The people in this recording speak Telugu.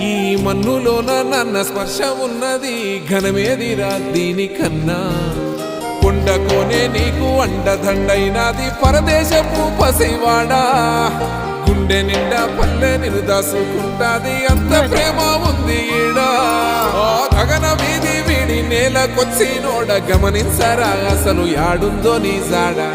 ఈ మన్నులోన నన్న స్పర్శ ఉన్నది ఘనమేదిరా దీనికన్నా కొండకోనే నీకు అండదండైనది పరదేశపు పసివాడా గుండె నిండా పల్లె నిన్ను దాసుకుంటాది అంత ప్రేమ ఉంది ఈడా గగన వీధి వీడి నేలకొచ్చినోడ గమనించరా అసలు యాడుందో నీ జాడా